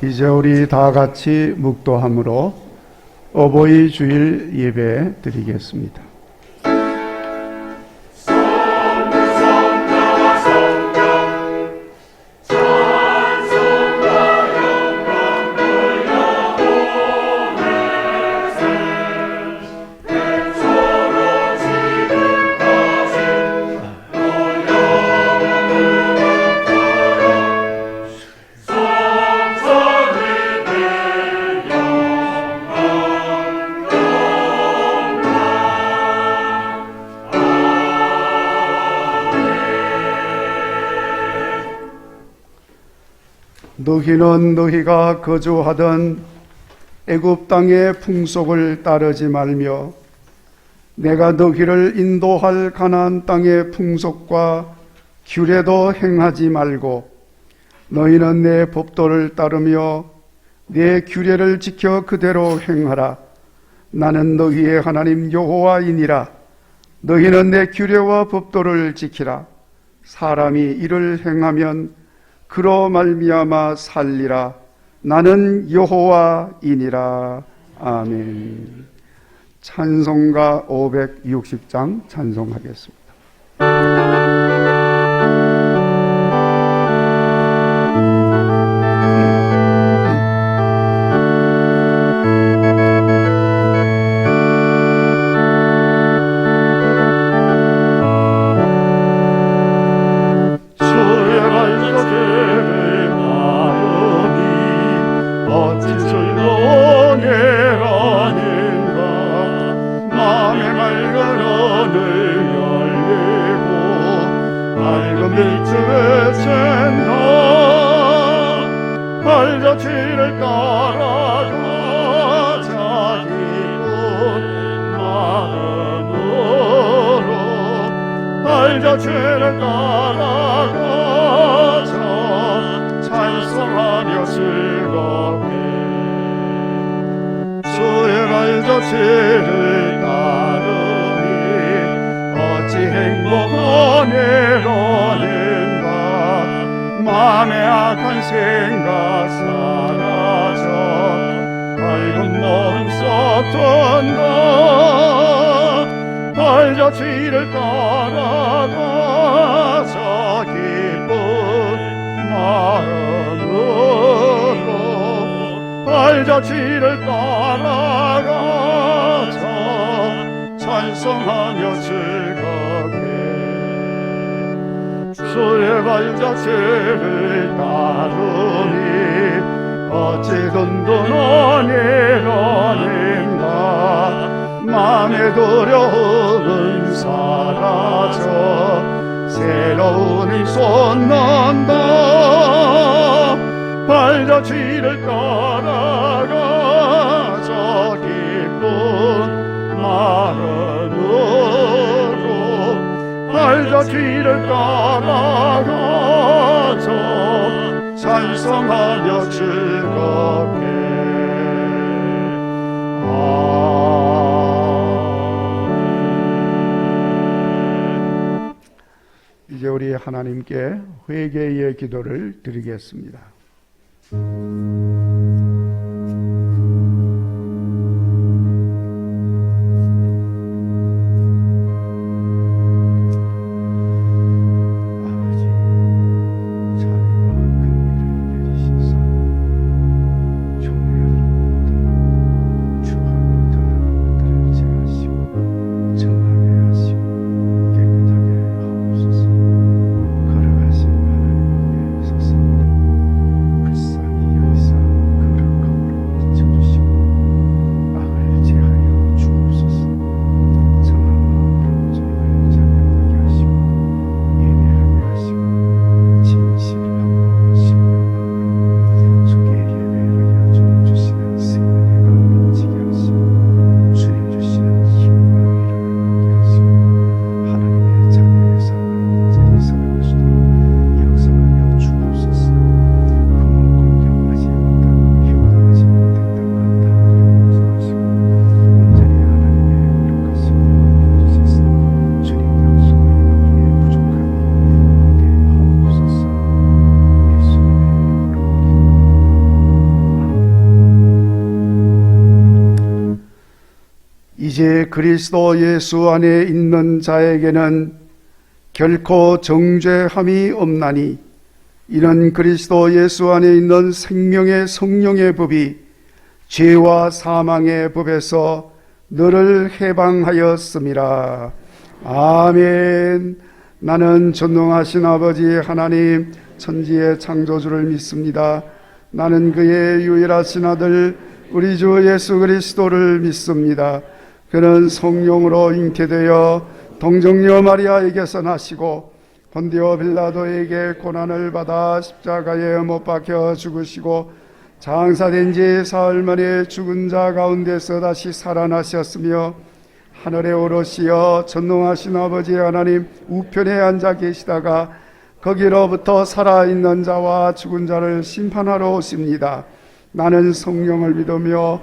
이제 우리 다 같이 묵도함으로 어버이 주일 예배 드리겠습니다. 너희는 너희가 거주하던 애굽 땅의 풍속을 따르지 말며 내가 너희를 인도할 가나안 땅의 풍속과 규례도 행하지 말고 너희는 내 법도를 따르며 내 규례를 지켜 그대로 행하라. 나는 너희의 하나님 여호와이니라. 너희는 내 규례와 법도를 지키라. 사람이 이를 행하면 그로 말미암아 살리라. 나는 여호와이니라. 아멘. 찬송가 560장 찬송하겠습니다. 죄를 따라가자 찬송하며 즐겁게 주의 알자 죄를 따르니 어찌 행복하네로는가 마음의 악한 생각 사라져 밝은 마음 썩던가 알자 죄를 따라가자 기쁜 마음으로 알자 죄를 따라가자 찬송하며 즐겁게 주의 알자 죄를 따르니 어찌 든든하니로는가 마음의 두려움은 사라져 새로운 힘 솟는다. 발자 죄를 따라가자 기쁜 마음으로 발자 죄를 따라가자 찬송하며 즐겁게 이제 우리 하나님께 회개의 기도를 드리겠습니다. 불쌍히 여기사 이제 그리스도 예수 안에 있는 자에게는 결코 정죄함이 없나니 이는 그리스도 예수 안에 있는 생명의 성령의 법이 죄와 사망의 법에서 너를 해방하였음이라. 아멘. 나는 전능하신 아버지 하나님 천지의 창조주를 믿습니다. 나는 그의 유일하신 아들 우리 주 예수 그리스도를 믿습니다. 그는 성령으로 잉태되어 동정녀 마리아에게서 나시고 본디오 빌라도에게 고난을 받아 십자가에 못 박혀 죽으시고 장사된 지 사흘 만에 죽은 자 가운데서 다시 살아나셨으며 하늘에 오르시어 전능하신 아버지 하나님 우편에 앉아 계시다가 거기로부터 살아있는 자와 죽은 자를 심판하러 오십니다. 나는 성령을 믿으며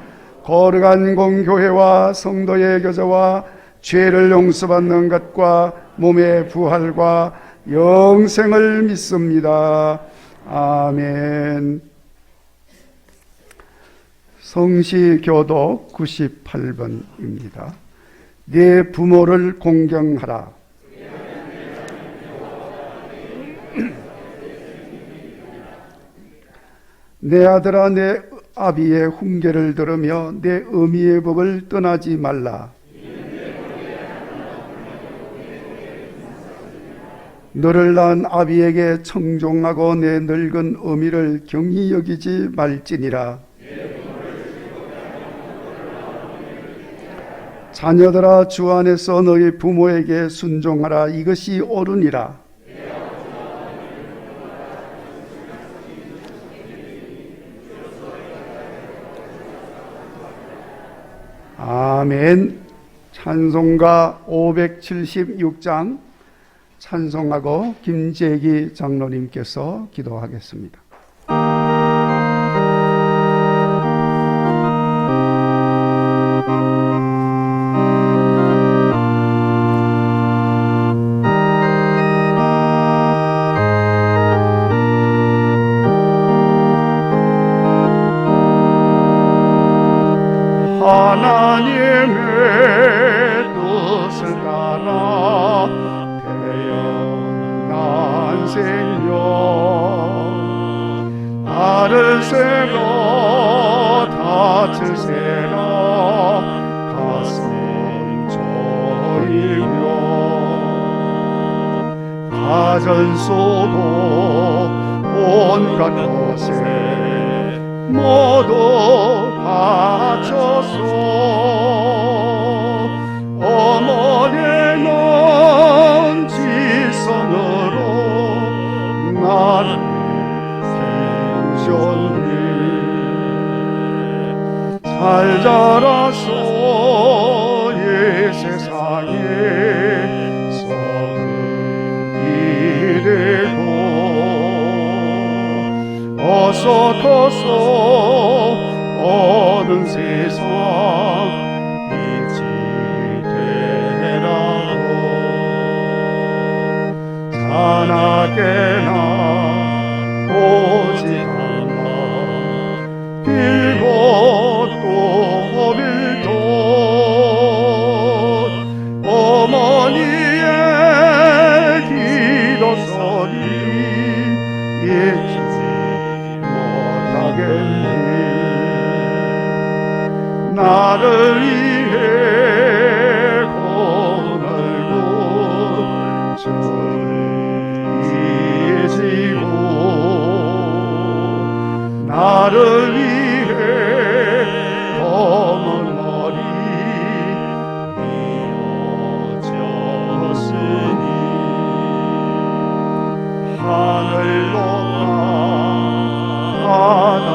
거룩한 공교회와 성도의 교제와 죄를 용서받는 것과 몸의 부활과 영생을 믿습니다. 아멘. 성시교독 98번입니다. 네 부모를 공경하라. 내 아들아 내 아비의 훈계를 들으며 내 어미의 법을 떠나지 말라. 너를 낳은 아비에게 청종하고 내 늙은 어미를 경히 여기지 말지니라. 자녀들아 주 안에서 너희 부모에게 순종하라. 이것이 옳으니라. 아멘. 찬송가 576장 찬송하고 김재기 장로님께서 기도하겠습니다. 하나님의 뜻을 따라 태어난 생명 나를 새로 닻을 새로 가슴 저리며 가전소도 온갖 것에 모두 바쳐서 어머니의 먼 지성으로 나를 키우셨네. 잘 자라서 이 세상에 성인이 되고 어서 커서 어느 세상 빛이 되라고 자나깨나 오직 한번 빌고 또 빌도 어머니의 기도 소리 잊지 못하겠니. 나를 위해 고날고 주이시고 나를 위해 검은 머리 이어졌으니 하늘 높아 바다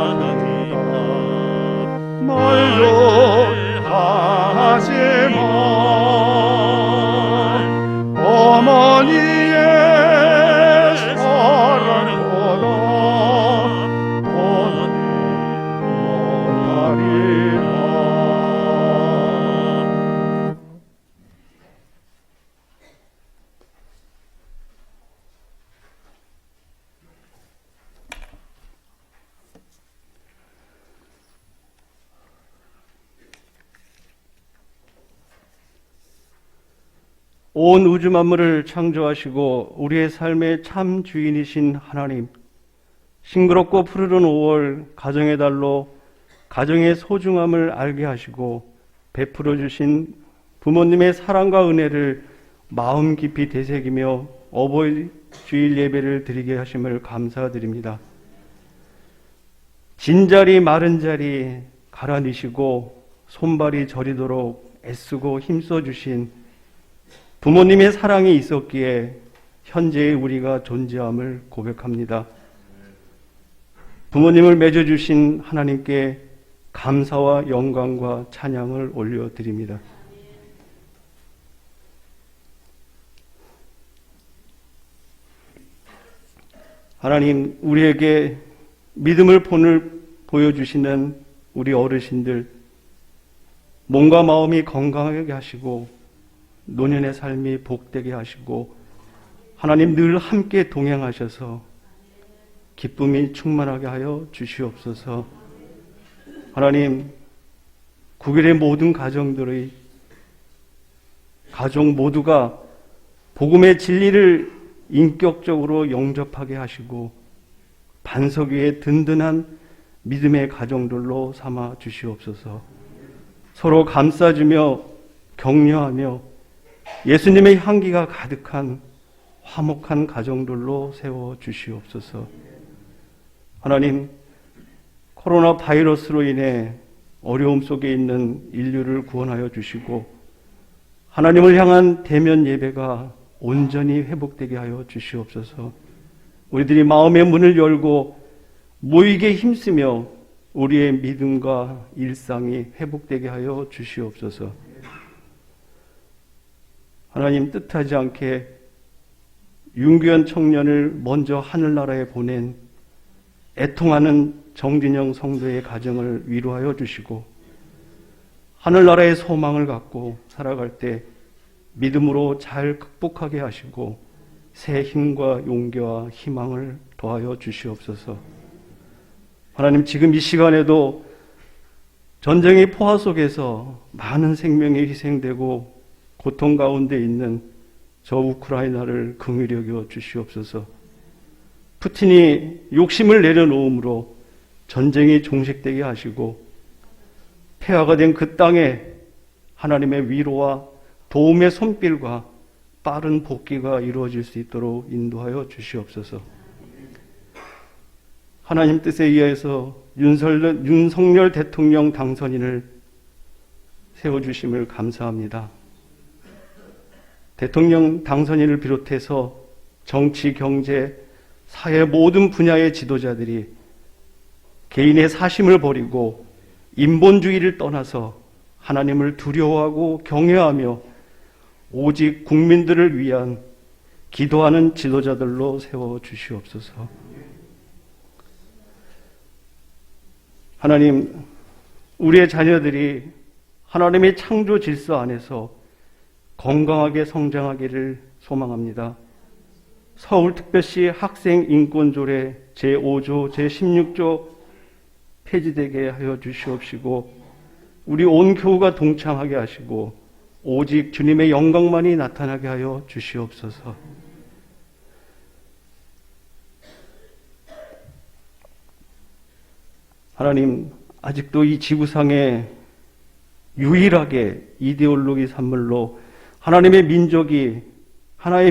멀로 온 우주 만물을 창조하시고 우리의 삶의 참 주인이신 하나님, 싱그럽고 푸르른 5월 가정의 달로 가정의 소중함을 알게 하시고 베풀어 주신 부모님의 사랑과 은혜를 마음 깊이 되새기며 어버이 주일 예배를 드리게 하심을 감사드립니다. 진자리 마른 자리 갈아니시고 손발이 저리도록 애쓰고 힘써 주신 부모님의 사랑이 있었기에 현재의 우리가 존재함을 고백합니다. 부모님을 맺어주신 하나님께 감사와 영광과 찬양을 올려드립니다. 하나님, 우리에게 믿음을 보여주시는 우리 어르신들, 몸과 마음이 건강하게 하시고 노년의 삶이 복되게 하시고 하나님 늘 함께 동행하셔서 기쁨이 충만하게 하여 주시옵소서. 하나님, 국일의 모든 가정 모두가 복음의 진리를 인격적으로 영접하게 하시고 반석 위에 든든한 믿음의 가정들로 삼아 주시옵소서. 서로 감싸주며 격려하며 예수님의 향기가 가득한 화목한 가정들로 세워 주시옵소서. 하나님, 코로나 바이러스로 인해 어려움 속에 있는 인류를 구원하여 주시고 하나님을 향한 대면 예배가 온전히 회복되게 하여 주시옵소서. 우리들이 마음의 문을 열고 모이게 힘쓰며 우리의 믿음과 일상이 회복되게 하여 주시옵소서. 하나님, 뜻하지 않게 윤규현 청년을 먼저 하늘나라에 보낸 애통하는 정진영 성도의 가정을 위로하여 주시고 하늘나라의 소망을 갖고 살아갈 때 믿음으로 잘 극복하게 하시고 새 힘과 용기와 희망을 더하여 주시옵소서. 하나님, 지금 이 시간에도 전쟁의 포화 속에서 많은 생명이 희생되고 고통 가운데 있는 저 우크라이나를 긍휼히 여겨 주시옵소서. 푸틴이 욕심을 내려놓음으로 전쟁이 종식되게 하시고 폐하가 된 그 땅에 하나님의 위로와 도움의 손길과 빠른 복귀가 이루어질 수 있도록 인도하여 주시옵소서. 하나님 뜻에 의해서 윤석열 대통령 당선인을 세워주심을 감사합니다. 대통령 당선인을 비롯해서 정치, 경제, 사회 모든 분야의 지도자들이 개인의 사심을 버리고 인본주의를 떠나서 하나님을 두려워하고 경외하며 오직 국민들을 위한 기도하는 지도자들로 세워주시옵소서. 하나님, 우리의 자녀들이 하나님의 창조 질서 안에서 건강하게 성장하기를 소망합니다. 서울특별시 학생인권조례 제5조, 제16조 폐지되게 하여 주시옵시고 우리 온 교우가 동참하게 하시고 오직 주님의 영광만이 나타나게 하여 주시옵소서. 하나님, 아직도 이 지구상에 유일하게 이데올로기 산물로 하나의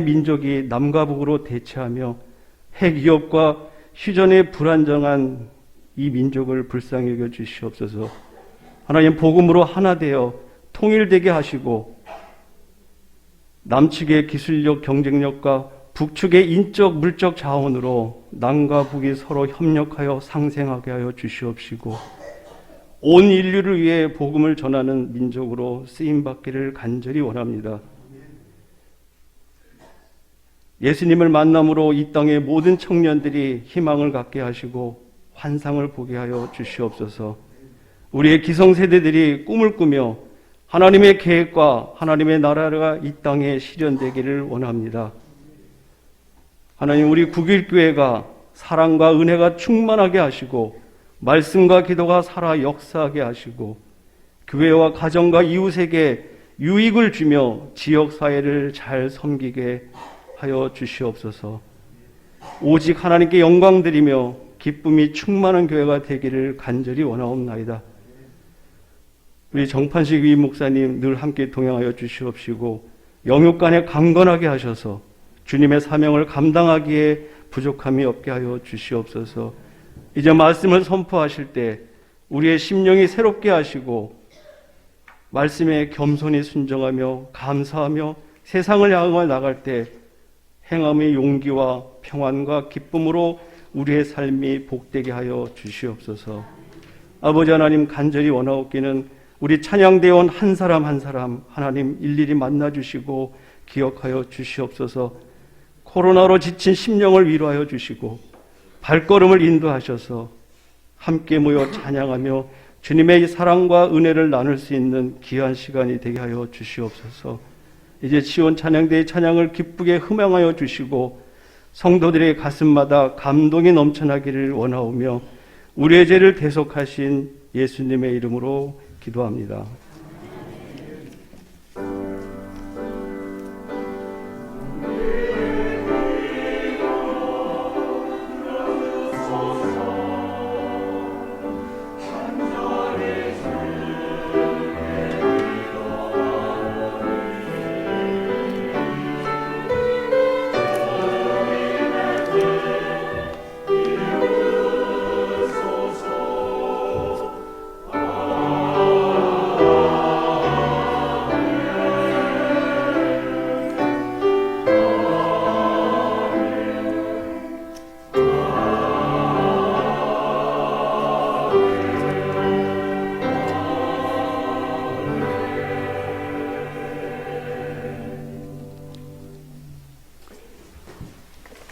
민족이 남과 북으로 대치하며 핵위협과 휴전에 불안정한 이 민족을 불쌍히 여겨 주시옵소서. 하나님, 복음으로 하나 되어 통일되게 하시고 남측의 기술력, 경쟁력과 북측의 인적, 물적 자원으로 남과 북이 서로 협력하여 상생하게 하여 주시옵시고 온 인류를 위해 복음을 전하는 민족으로 쓰임받기를 간절히 원합니다. 예수님을 만남으로 이 땅의 모든 청년들이 희망을 갖게 하시고 환상을 보게 하여 주시옵소서. 우리의 기성세대들이 꿈을 꾸며 하나님의 계획과 하나님의 나라가 이 땅에 실현되기를 원합니다. 하나님, 우리 국일교회가 사랑과 은혜가 충만하게 하시고 말씀과 기도가 살아 역사하게 하시고 교회와 가정과 이웃에게 유익을 주며 지역사회를 잘 섬기게 하여 주시옵소서. 오직 하나님께 영광 드리며 기쁨이 충만한 교회가 되기를 간절히 원하옵나이다. 우리 정판식 위 목사님 늘 함께 동행하여 주시옵시고 영육간에 강건하게 하셔서 주님의 사명을 감당하기에 부족함이 없게 하여 주시옵소서. 이제 말씀을 선포하실 때 우리의 심령이 새롭게 하시고 말씀에 겸손히 순종하며 감사하며 세상을 향해 나갈 때 행함의 용기와 평안과 기쁨으로 우리의 삶이 복되게 하여 주시옵소서. 아버지 하나님, 간절히 원하옵기는 우리 찬양대원 한 사람 한 사람 하나님 일일이 만나주시고 기억하여 주시옵소서. 코로나로 지친 심령을 위로하여 주시고 발걸음을 인도하셔서 함께 모여 찬양하며 주님의 사랑과 은혜를 나눌 수 있는 귀한 시간이 되게 하여 주시옵소서. 이제 시온 찬양대의 찬양을 기쁘게 흠양하여 주시고 성도들의 가슴마다 감동이 넘쳐나기를 원하오며 우리의 죄를 대속하신 예수님의 이름으로 기도합니다.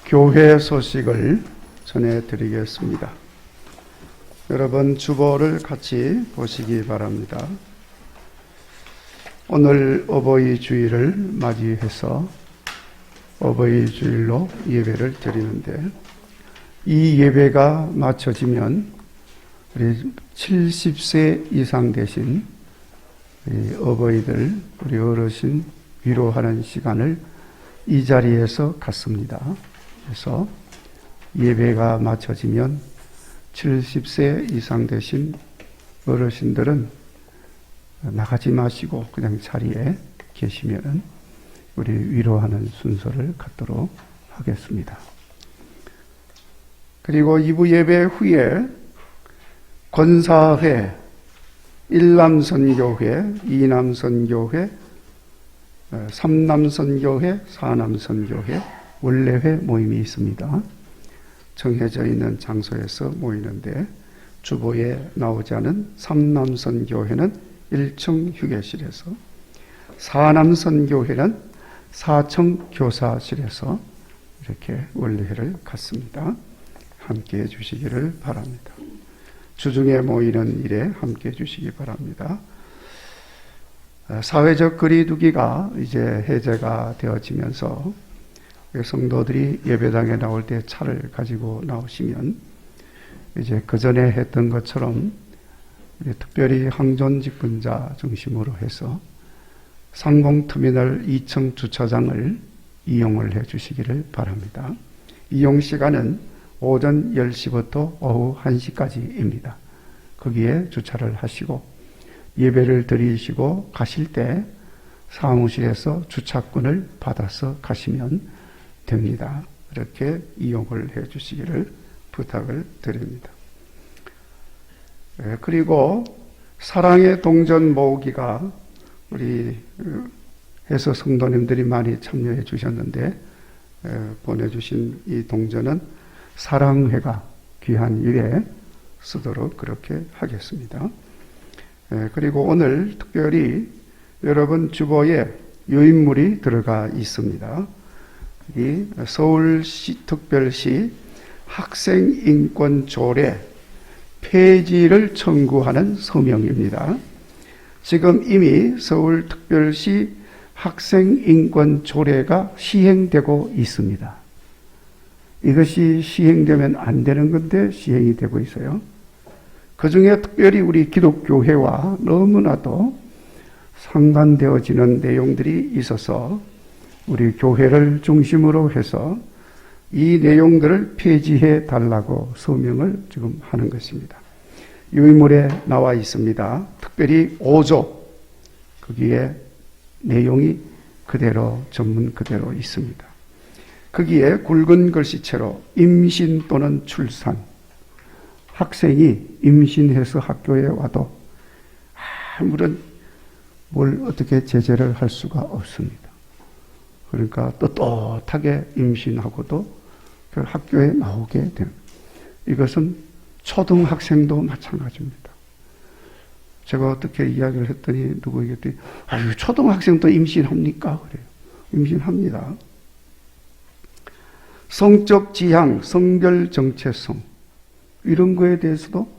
교회 소식을 전해드리겠습니다. 여러분 주보를 같이 보시기 바랍니다. 오늘 어버이 주일을 맞이해서 어버이 주일로 예배를 드리는데 이 예배가 마쳐지면 우리 70세 이상 되신 우리 어버이들, 우리 어르신 위로하는 시간을 이 자리에서 갖습니다. 그래서 예배가 마쳐지면 70세 이상 되신 어르신들은 나가지 마시고 그냥 자리에 계시면 우리 위로하는 순서를 갖도록 하겠습니다. 그리고 2부 예배 후에 권사회, 1남선교회, 2남선교회, 3남선교회, 4남선교회, 원래회 모임이 있습니다. 정해져 있는 장소에서 모이는데 주보에 나오지 않은 3남선교회는 1층 휴게실에서, 4남선교회는 4층 교사실에서 이렇게 원래회를 갖습니다. 함께해 주시기를 바랍니다. 주중에 모이는 일에 함께해 주시기 바랍니다. 사회적 거리두기가 이제 해제가 되어지면서 성도들이 예배당에 나올 때 차를 가지고 나오시면 이제 그 전에 했던 것처럼 특별히 항존 직분자 중심으로 해서 상봉터미널 2층 주차장을 이용을 해 주시기를 바랍니다. 이용 시간은 오전 10시부터 오후 1시까지입니다. 거기에 주차를 하시고 예배를 드리시고 가실 때 사무실에서 주차권을 받아서 가시면 됩니다. 이렇게 이용을 해 주시기를 부탁을 드립니다. 그리고 사랑의 동전 모으기가 우리 해서 성도님들이 많이 참여해 주셨는데 보내주신 이 동전은 사랑회가 귀한 일에 쓰도록 그렇게 하겠습니다. 그리고 오늘 특별히 여러분 주보에 유인물이 들어가 있습니다. 이 서울시 특별시 학생인권조례 폐지를 청구하는 서명입니다. 지금 이미 서울특별시 학생인권조례가 시행되고 있습니다. 이것이 시행되면 안 되는 건데 시행이 되고 있어요. 그 중에 특별히 우리 기독교회와 너무나도 상반되어지는 내용들이 있어서 우리 교회를 중심으로 해서 이 내용들을 폐지해 달라고 서명을 지금 하는 것입니다. 유인물에 나와 있습니다. 특별히 5조, 거기에 내용이 그대로 전문 그대로 있습니다. 거기에 굵은 글씨체로 임신 또는 출산, 학생이 임신해서 학교에 와도 아무런 뭘 어떻게 제재를 할 수가 없습니다. 그러니까 떳떳하게 임신하고도 그 학교에 나오게 되는, 이것은 초등학생도 마찬가지입니다. 제가 어떻게 이야기를 했더니 누구에게 아유, 초등학생도 임신합니까? 그래요. 임신합니다. 성적 지향, 성별 정체성, 이런 거에 대해서도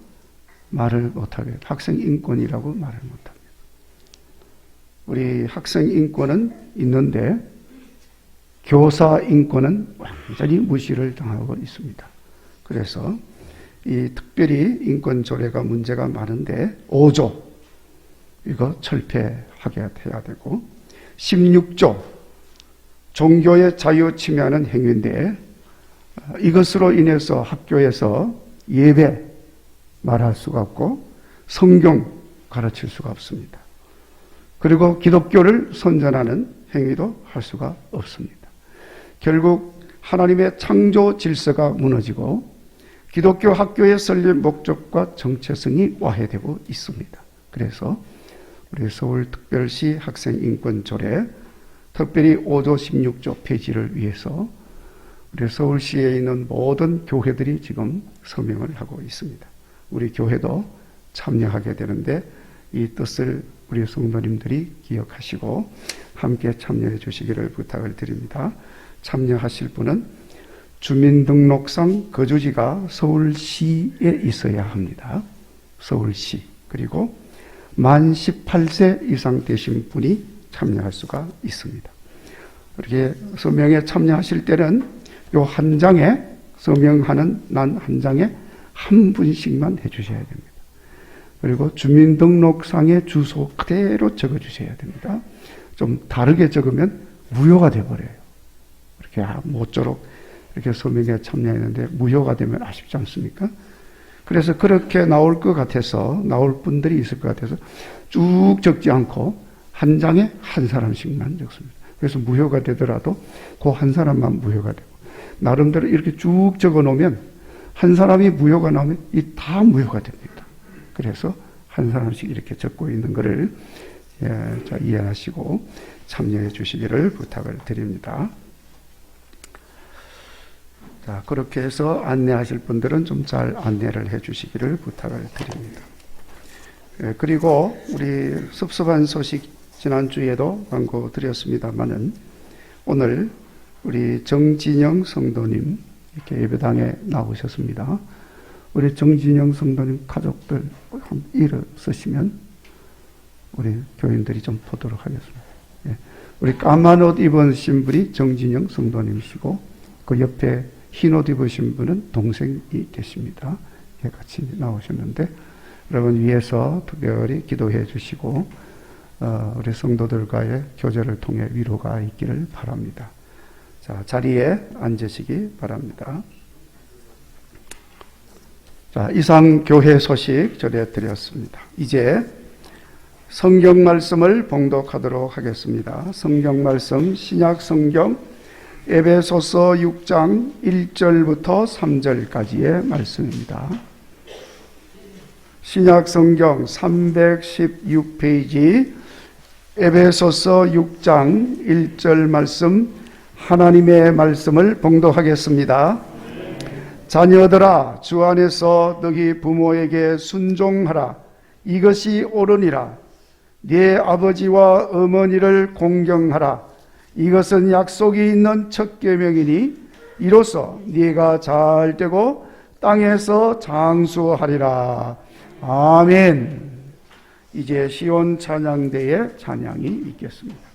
말을 못하게, 학생 인권이라고 말을 못합니다. 우리 학생 인권은 있는데 교사 인권은 완전히 무시를 당하고 있습니다. 그래서 이 특별히 인권 조례가 문제가 많은데 5조 이거 철폐하게 해야 되고, 16조 종교의 자유 침해하는 행위인데 이것으로 인해서 학교에서 예배 말할 수가 없고 성경 가르칠 수가 없습니다. 그리고 기독교를 선전하는 행위도 할 수가 없습니다. 결국 하나님의 창조 질서가 무너지고 기독교 학교의 설립 목적과 정체성이 와해되고 있습니다. 그래서 우리 서울특별시 학생인권조례, 특별히 5조 16조 폐지를 위해서 우리 서울시에 있는 모든 교회들이 지금 서명을 하고 있습니다. 우리 교회도 참여하게 되는데 이 뜻을 우리 성도님들이 기억하시고 함께 참여해 주시기를 부탁을 드립니다. 참여하실 분은 주민등록상 거주지가 서울시에 있어야 합니다. 서울시. 그리고 만 18세 이상 되신 분이 참여할 수가 있습니다. 이렇게 서명에 참여하실 때는 요 한 장에, 서명하는 난 한 장에 한 분씩만 해주셔야 됩니다. 그리고 주민등록상의 주소 그대로 적어주셔야 됩니다. 좀 다르게 적으면 무효가 되어버려요. 이렇게 모쪼록 이렇게 서명에 참여했는데 무효가 되면 아쉽지 않습니까? 그래서 그렇게 나올 것 같아서, 나올 분들이 있을 것 같아서 쭉 적지 않고 한 장에 한 사람씩만 적습니다. 그래서 무효가 되더라도 그 한 사람만 무효가 되고, 나름대로 이렇게 쭉 적어 놓으면 한 사람이 무효가 나오면 이 다 무효가 됩니다. 그래서 한 사람씩 이렇게 적고 있는 것을 이해하시고 참여해 주시기를 부탁을 드립니다. 자, 그렇게 해서 안내하실 분들은 좀 잘 안내를 해 주시기를 부탁을 드립니다. 그리고 우리 섭섭한 소식 지난주에도 광고 드렸습니다만은 오늘 우리 정진영 성도님 이렇게 예배당에 나오셨습니다. 우리 정진영 성도님 가족들 한번 일어서시면 우리 교인들이 좀 보도록 하겠습니다. 우리 까만 옷 입으신 분이 정진영 성도님이시고 그 옆에 흰 옷 입으신 분은 동생이 계십니다. 같이 나오셨는데 여러분 위에서 특별히 기도해 주시고 우리 성도들과의 교제를 통해 위로가 있기를 바랍니다. 자, 자리에 앉으시기 바랍니다. 자, 이상 교회 소식 전해드렸습니다. 이제 성경 말씀을 봉독하도록 하겠습니다. 성경 말씀 신약 성경 에베소서 6장 1절부터 3절까지의 말씀입니다. 신약 성경 316페이지 에베소서 6장 1절 말씀, 하나님의 말씀을 봉독하겠습니다. 자녀들아, 주 안에서 너희 부모에게 순종하라. 이것이 옳으니라. 네 아버지와 어머니를 공경하라. 이것은 약속이 있는 첫 계명이니 이로써 네가 잘 되고 땅에서 장수하리라. 아멘. 이제 시온 찬양대의 찬양이 있겠습니다.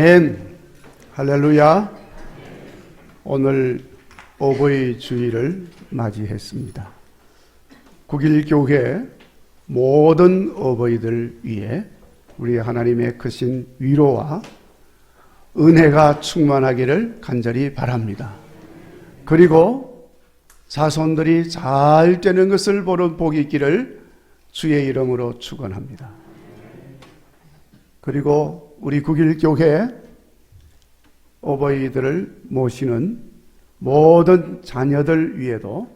아멘. 할렐루야. 오늘 어버이 주일을 맞이했습니다. 국일교회 모든 어버이들 위해 우리 하나님의 크신 위로와 은혜가 충만하기를 간절히 바랍니다. 그리고 자손들이 잘 되는 것을 보는 복이 있기를 주의 이름으로 축원합니다. 그리고 우리 국일교회 어버이들을 모시는 모든 자녀들 위에도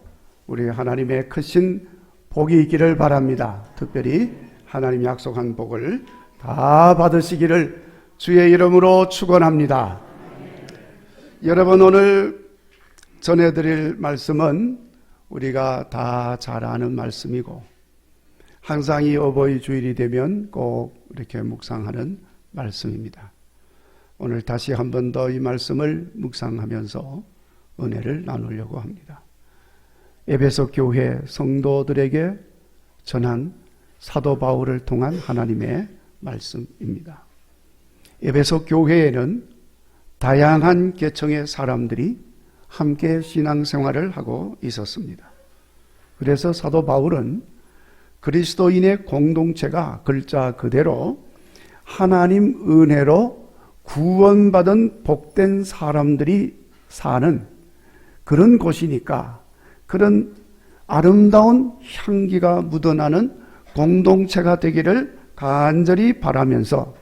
우리 하나님의 크신 복이 있기를 바랍니다. 특별히 하나님 약속한 복을 다 받으시기를 주의 이름으로 축원합니다. 여러분, 오늘 전해드릴 말씀은 우리가 다 잘 아는 말씀이고 항상 이 어버이 주일이 되면 꼭 이렇게 묵상하는 말씀입니다. 오늘 다시 한 번 더 이 말씀을 묵상하면서 은혜를 나누려고 합니다. 에베소 교회 성도들에게 전한 사도 바울을 통한 하나님의 말씀입니다. 에베소 교회에는 다양한 계층의 사람들이 함께 신앙생활을 하고 있었습니다. 그래서 사도 바울은 그리스도인의 공동체가 글자 그대로 하나님 은혜로 구원받은 복된 사람들이 사는 그런 곳이니까 그런 아름다운 향기가 묻어나는 공동체가 되기를 간절히 바라면서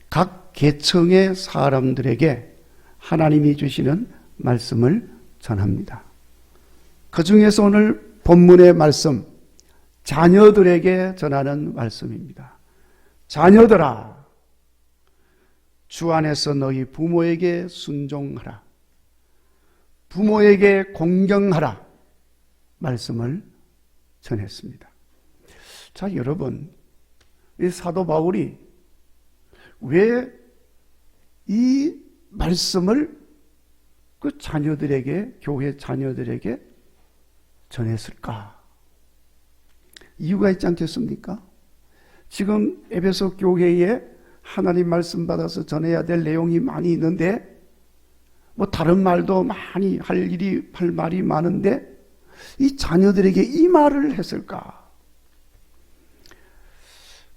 각 계층의 사람들에게 하나님이 주시는 말씀을 전합니다. 그 중에서 오늘 본문의 말씀, 자녀들에게 전하는 말씀입니다. 자녀들아, 주 안에서 너희 부모에게 순종하라. 부모에게 공경하라. 말씀을 전했습니다. 자, 여러분, 이 사도 바울이 왜 이 말씀을 그 자녀들에게, 교회 자녀들에게 전했을까? 이유가 있지 않겠습니까? 지금 에베소 교회에 하나님 말씀 받아서 전해야 될 내용이 많이 있는데, 뭐 다른 말도 많이 할 말이 많은데, 이 자녀들에게 이 말을 했을까?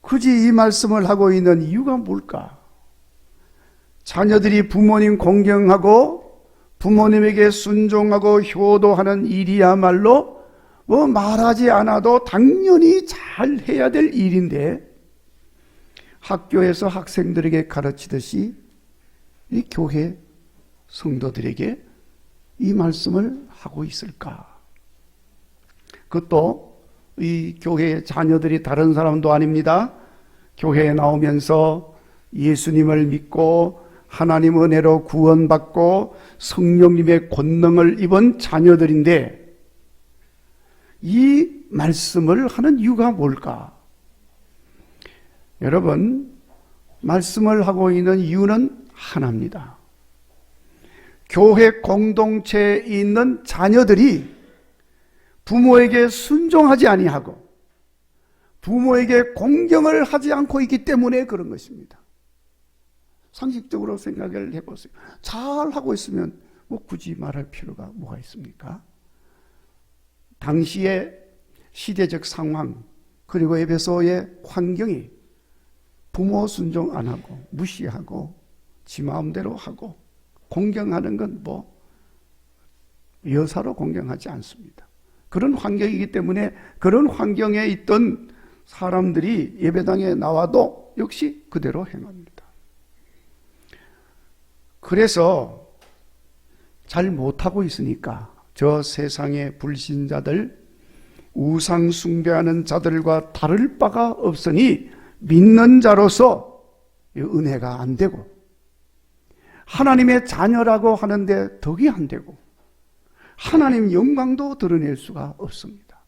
굳이 이 말씀을 하고 있는 이유가 뭘까? 자녀들이 부모님 공경하고 부모님에게 순종하고 효도하는 일이야말로 뭐 말하지 않아도 당연히 잘 해야 될 일인데, 학교에서 학생들에게 가르치듯이 이 교회 성도들에게 이 말씀을 하고 있을까? 그것도 이 교회의 자녀들이 다른 사람도 아닙니다. 교회에 나오면서 예수님을 믿고 하나님 은혜로 구원받고 성령님의 권능을 입은 자녀들인데, 이 말씀을 하는 이유가 뭘까? 여러분, 말씀을 하고 있는 이유는 하나입니다. 교회 공동체에 있는 자녀들이 부모에게 순종하지 아니하고 부모에게 공경을 하지 않고 있기 때문에 그런 것입니다. 상식적으로 생각을 해보세요. 잘하고 있으면 뭐 굳이 말할 필요가 뭐가 있습니까? 당시의 시대적 상황, 그리고 에베소의 환경이 부모 순종 안 하고 무시하고 지 마음대로 하고 공경하는 건 뭐 여사로 공경하지 않습니다. 그런 환경이기 때문에 그런 환경에 있던 사람들이 예배당에 나와도 역시 그대로 행합니다. 그래서 잘 못하고 있으니까 저 세상의 불신자들, 우상 숭배하는 자들과 다를 바가 없으니 믿는 자로서 은혜가 안 되고 하나님의 자녀라고 하는데 덕이 안 되고 하나님 영광도 드러낼 수가 없습니다.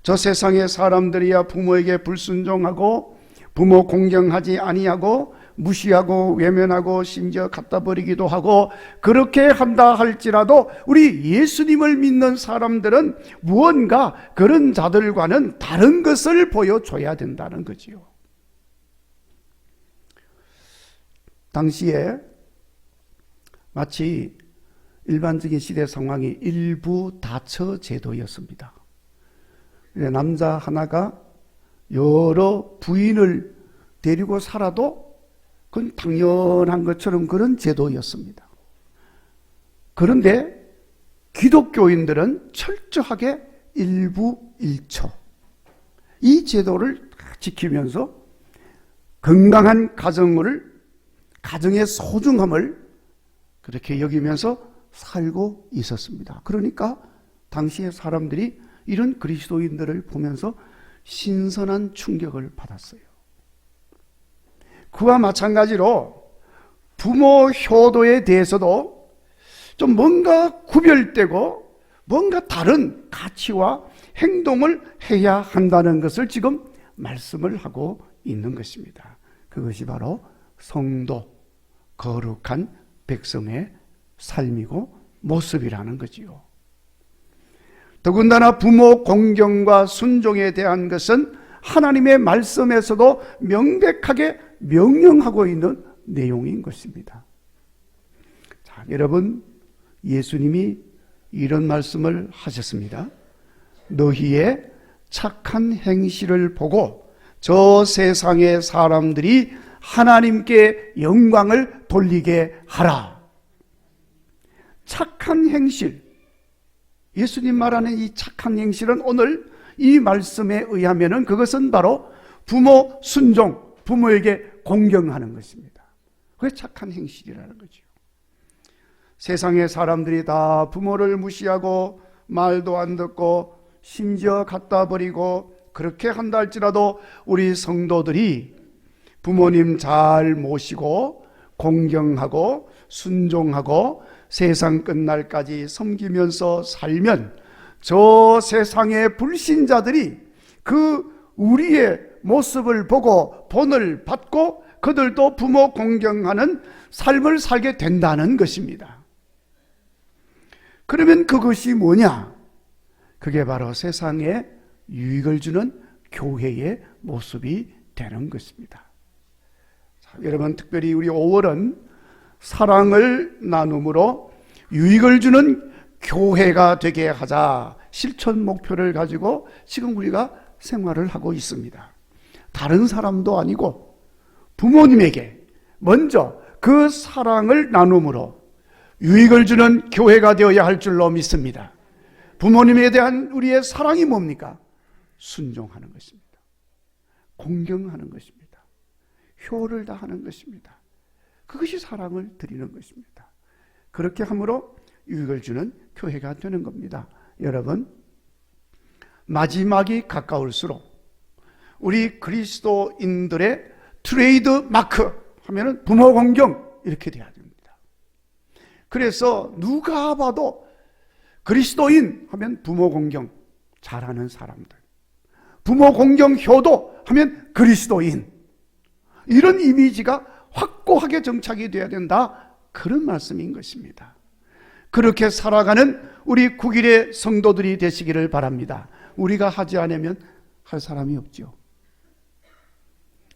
저 세상의 사람들이야 부모에게 불순종하고 부모 공경하지 아니하고 무시하고 외면하고 심지어 갖다 버리기도 하고, 그렇게 한다 할지라도 우리 예수님을 믿는 사람들은 무언가 그런 자들과는 다른 것을 보여줘야 된다는 거지요. 당시에 마치 일반적인 시대 상황이 일부 다처 제도였습니다. 남자 하나가 여러 부인을 데리고 살아도 그건 당연한 것처럼 그런 제도였습니다. 그런데 기독교인들은 철저하게 일부 일처, 이 제도를 지키면서 건강한 가정의 소중함을 그렇게 여기면서 살고 있었습니다. 그러니까 당시의 사람들이 이런 그리스도인들을 보면서 신선한 충격을 받았어요. 그와 마찬가지로 부모 효도에 대해서도 좀 뭔가 구별되고 뭔가 다른 가치와 행동을 해야 한다는 것을 지금 말씀을 하고 있는 것입니다. 그것이 바로 성도, 거룩한 백성의 삶이고 모습이라는 거지요. 더군다나 부모 공경과 순종에 대한 것은 하나님의 말씀에서도 명백하게 명령하고 있는 내용인 것입니다. 자, 여러분, 예수님이 이런 말씀을 하셨습니다. 너희의 착한 행실을 보고 저 세상의 사람들이 하나님께 영광을 돌리게 하라. 착한 행실, 예수님 말하는 이 착한 행실은 오늘 이 말씀에 의하면 그것은 바로 부모 순종, 부모에게 공경하는 것입니다. 그게 착한 행실이라는 거죠. 세상의 사람들이 다 부모를 무시하고 말도 안 듣고 심지어 갖다 버리고 그렇게 한다 할지라도 우리 성도들이 부모님 잘 모시고 공경하고 순종하고 세상 끝날까지 섬기면서 살면 저 세상의 불신자들이 그 우리의 모습을 보고 본을 받고 그들도 부모 공경하는 삶을 살게 된다는 것입니다. 그러면 그것이 뭐냐? 그게 바로 세상에 유익을 주는 교회의 모습이 되는 것입니다. 자, 여러분, 특별히 우리 5월은 사랑을 나눔으로 유익을 주는 교회가 되게 하자 실천 목표를 가지고 지금 우리가 생활을 하고 있습니다. 다른 사람도 아니고 부모님에게 먼저 그 사랑을 나눔으로 유익을 주는 교회가 되어야 할 줄로 믿습니다. 부모님에 대한 우리의 사랑이 뭡니까? 순종하는 것입니다. 공경하는 것입니다. 효를 다하는 것입니다. 그것이 사랑을 드리는 것입니다. 그렇게 함으로 유익을 주는 교회가 되는 겁니다. 여러분, 마지막이 가까울수록 우리 그리스도인들의 트레이드 마크 하면은 부모 공경 이렇게 돼야 됩니다. 그래서 누가 봐도 그리스도인 하면 부모 공경 잘하는 사람들, 부모 공경 효도 하면 그리스도인, 이런 이미지가 확고하게 정착이 되어야 된다, 그런 말씀인 것입니다. 그렇게 살아가는 우리 9일의 성도들이 되시기를 바랍니다. 우리가 하지 않으면 할 사람이 없죠.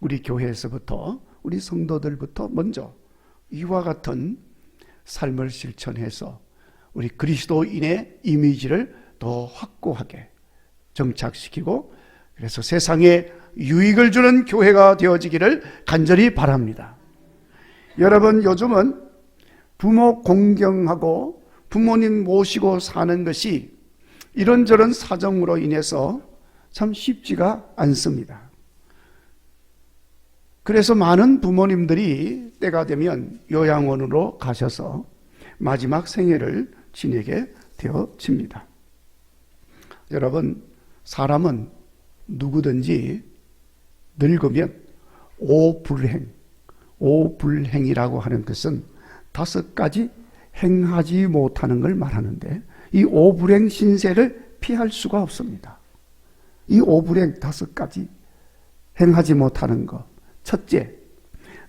우리 교회에서부터, 우리 성도들부터 먼저 이와 같은 삶을 실천해서 우리 그리스도인의 이미지를 더 확고하게 정착시키고, 그래서 세상에 유익을 주는 교회가 되어지기를 간절히 바랍니다. 여러분, 요즘은 부모 공경하고 부모님 모시고 사는 것이 이런저런 사정으로 인해서 참 쉽지가 않습니다. 그래서 많은 부모님들이 때가 되면 요양원으로 가셔서 마지막 생애를 지내게 되어집니다. 여러분, 사람은 누구든지 늙으면 오불행이라고 하는 것은 5가지 행하지 못하는 걸 말하는데, 이 오불행 신세를 피할 수가 없습니다. 이 오불행 5가지 행하지 못하는 것. 첫째,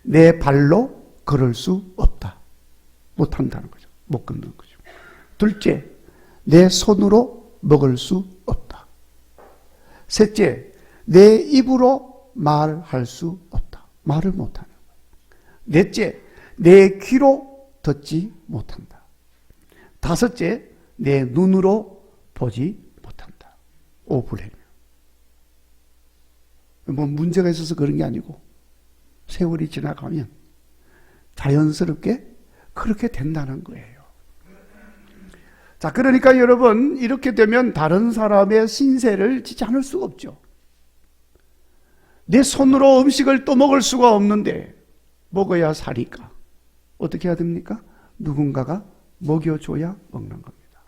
내 발로 걸을 수 없다. 못한다는 거죠. 못 걷는 거죠. 둘째, 내 손으로 먹을 수 없다. 셋째, 내 입으로 말할 수 없다. 말을 못하는 거예요. 넷째, 내 귀로 듣지 못한다. 다섯째, 내 눈으로 보지 못한다. 오불행. 뭐 문제가 있어서 그런 게 아니고 세월이 지나가면 자연스럽게 그렇게 된다는 거예요. 자, 그러니까 여러분, 이렇게 되면 다른 사람의 신세를 지지 않을 수가 없죠. 내 손으로 음식을 또 먹을 수가 없는데 먹어야 사니까 어떻게 해야 됩니까? 누군가가 먹여줘야 먹는 겁니다.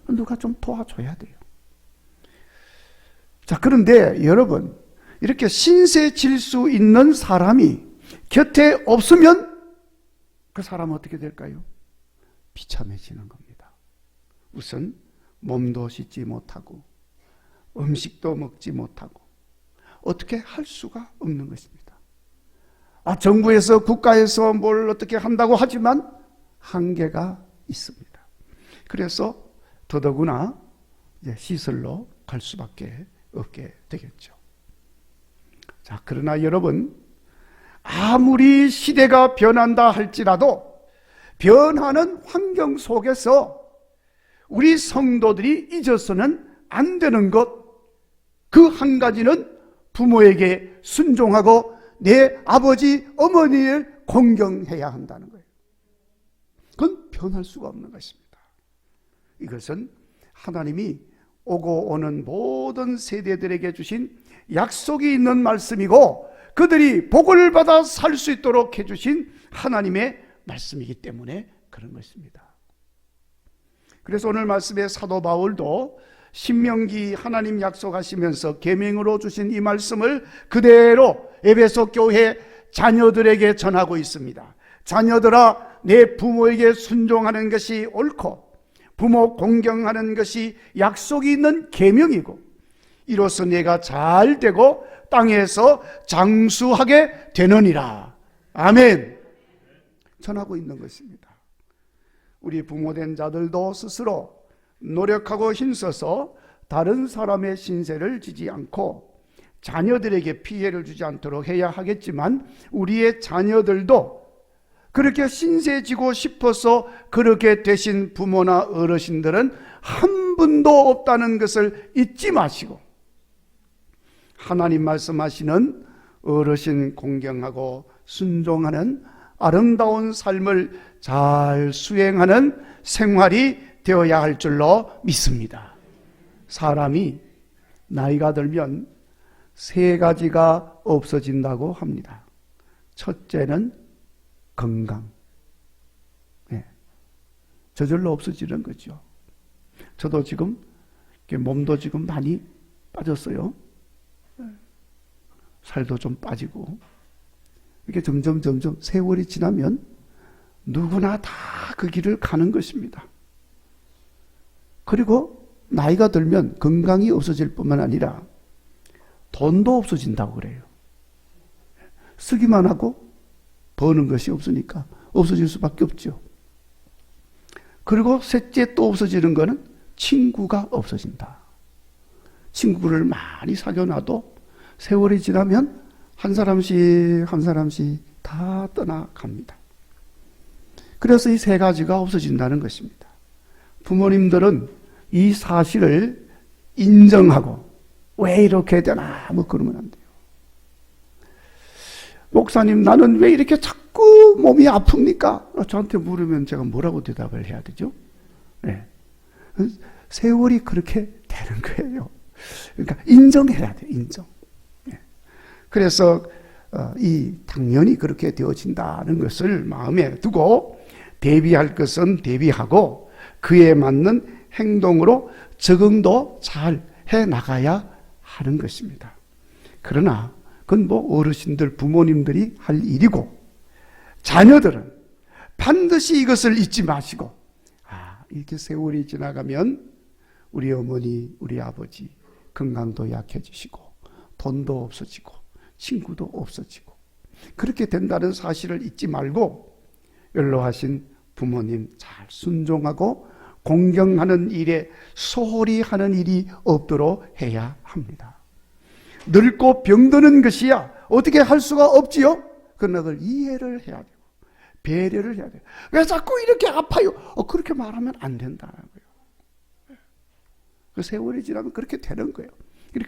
누가 좀 도와줘야 돼요. 자, 그런데 여러분, 이렇게 신세 질 수 있는 사람이 곁에 없으면 그 사람은 어떻게 될까요? 비참해지는 겁니다. 우선 몸도 씻지 못하고 음식도 먹지 못하고 어떻게 할 수가 없는 것입니다. 정부에서 국가에서 뭘 어떻게 한다고 하지만 한계가 있습니다. 그래서 더더구나 이제 시설로 갈 수밖에 없게 되겠죠. 자, 그러나 여러분, 아무리 시대가 변한다 할지라도 변하는 환경 속에서 우리 성도들이 잊어서는 안 되는 것, 그 한 가지는 부모에게 순종하고 내 아버지, 어머니를 공경해야 한다는 거예요. 그건 변할 수가 없는 것입니다. 이것은 하나님이 오고 오는 모든 세대들에게 주신 약속이 있는 말씀이고 그들이 복을 받아 살 수 있도록 해주신 하나님의 말씀이기 때문에 그런 것입니다. 그래서 오늘 말씀에 사도 바울도 신명기 하나님 약속하시면서 계명으로 주신 이 말씀을 그대로 에베소 교회 자녀들에게 전하고 있습니다. 자녀들아, 내 부모에게 순종하는 것이 옳고 부모 공경하는 것이 약속이 있는 계명이고 이로써 내가 잘 되고 땅에서 장수하게 되느니라. 아멘. 전하고 있는 것입니다. 우리 부모된 자들도 스스로 노력하고 힘써서 다른 사람의 신세를 지지 않고 자녀들에게 피해를 주지 않도록 해야 하겠지만 우리의 자녀들도 그렇게 신세지고 싶어서 그렇게 되신 부모나 어르신들은 한 분도 없다는 것을 잊지 마시고 하나님 말씀하시는 어르신 공경하고 순종하는 아름다운 삶을 잘 수행하는 생활이 되어야 할 줄로 믿습니다. 사람이 나이가 들면 세 가지가 없어진다고 합니다. 첫째는 건강. 저절로 없어지는 거죠. 저도 지금 몸도 지금 많이 빠졌어요. 살도 좀 빠지고 이렇게 점점 세월이 지나면 누구나 다 그 길을 가는 것입니다. 그리고 나이가 들면 건강이 없어질 뿐만 아니라 돈도 없어진다고 그래요. 쓰기만 하고 버는 것이 없으니까 없어질 수밖에 없죠. 그리고 셋째 또 없어지는 거는 친구가 없어진다. 친구를 많이 사귀어놔도 세월이 지나면 한 사람씩 다 떠나갑니다. 그래서 이 세 가지가 없어진다는 것입니다. 부모님들은 이 사실을 인정하고 왜 이렇게 되나 뭐 그러면 안 돼요. 목사님, 나는 왜 이렇게 자꾸 몸이 아픕니까? 저한테 물으면 제가 뭐라고 대답을 해야 되죠? 네. 세월이 그렇게 되는 거예요. 그러니까 인정해야 돼요. 인정. 네. 그래서 당연히 그렇게 되어진다는 것을 마음에 두고 대비할 것은 대비하고 그에 맞는 행동으로 적응도 잘 해나가야 하는 것입니다. 그러나 그건 뭐 어르신들, 부모님들이 할 일이고 자녀들은 반드시 이것을 잊지 마시고 이렇게 세월이 지나가면 우리 어머니, 우리 아버지 건강도 약해지시고 돈도 없어지고 친구도 없어지고 그렇게 된다는 사실을 잊지 말고 연로하신 부모님 잘 순종하고 공경하는 일에 소홀히 하는 일이 없도록 해야 합니다. 늙고 병드는 것이야 어떻게 할 수가 없지요? 그러나 그걸 이해를 해야 되고 배려를 해야 돼요. 왜 자꾸 이렇게 아파요? 그렇게 말하면 안 된다는 거예요. 그 세월이 지나면 그렇게 되는 거예요.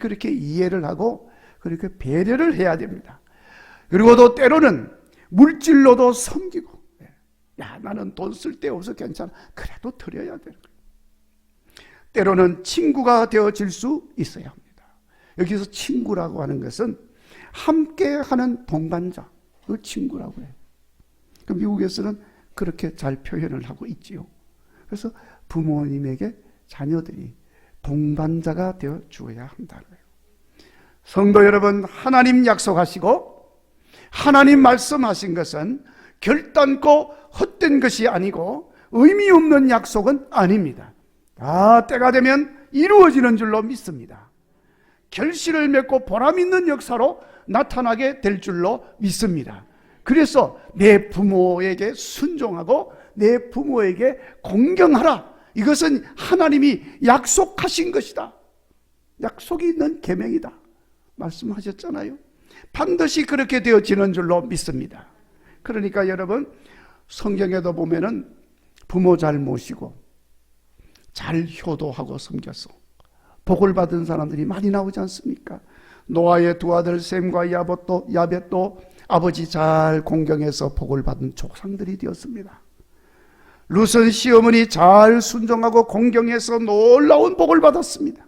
그렇게 이해를 하고 그렇게 배려를 해야 됩니다. 그리고 또 때로는 물질로도 섬기고, 야, 나는 돈 쓸 데 없어 괜찮아. 그래도 드려야 되는 거예요. 때로는 친구가 되어질 수 있어야 합니다. 여기서 친구라고 하는 것은 함께하는 동반자, 그 친구라고 해요. 그 미국에서는 그렇게 잘 표현을 하고 있지요. 그래서 부모님에게 자녀들이 동반자가 되어 주어야 한다는 거예요. 성도 여러분, 하나님 약속하시고 하나님 말씀하신 것은 결단코 헛된 것이 아니고 의미 없는 약속은 아닙니다. 다 때가 되면 이루어지는 줄로 믿습니다. 결실을 맺고 보람 있는 역사로 나타나게 될 줄로 믿습니다. 그래서 내 부모에게 순종하고 내 부모에게 공경하라. 이것은 하나님이 약속하신 것이다. 약속이 있는 계명이다 말씀하셨잖아요. 반드시 그렇게 되어지는 줄로 믿습니다. 그러니까 여러분, 성경에도 보면은 부모 잘 모시고 잘 효도하고 섬겨서 복을 받은 사람들이 많이 나오지 않습니까? 노아의 두 아들 셈과 야벳도 아버지 잘 공경해서 복을 받은 조상들이 되었습니다. 룻은 시어머니 잘 순종하고 공경해서 놀라운 복을 받았습니다.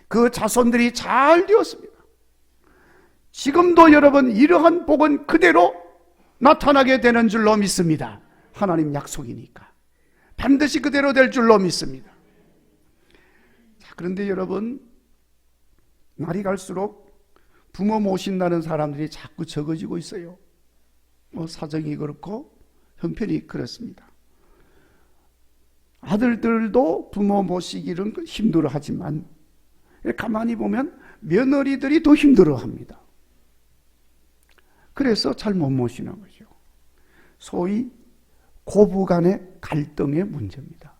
그 자손들이 잘 되었습니다. 지금도 여러분, 이러한 복은 그대로 나타나게 되는 줄로 믿습니다. 하나님 약속이니까 반드시 그대로 될 줄로 믿습니다. 자, 그런데 여러분, 날이 갈수록 부모 모신다는 사람들이 자꾸 적어지고 있어요. 사정이 그렇고 형편이 그렇습니다. 아들들도 부모 모시기는 힘들어하지만 가만히 보면 며느리들이 더 힘들어합니다. 그래서 잘 못 모시는 거죠. 소위 고부간의 갈등의 문제입니다.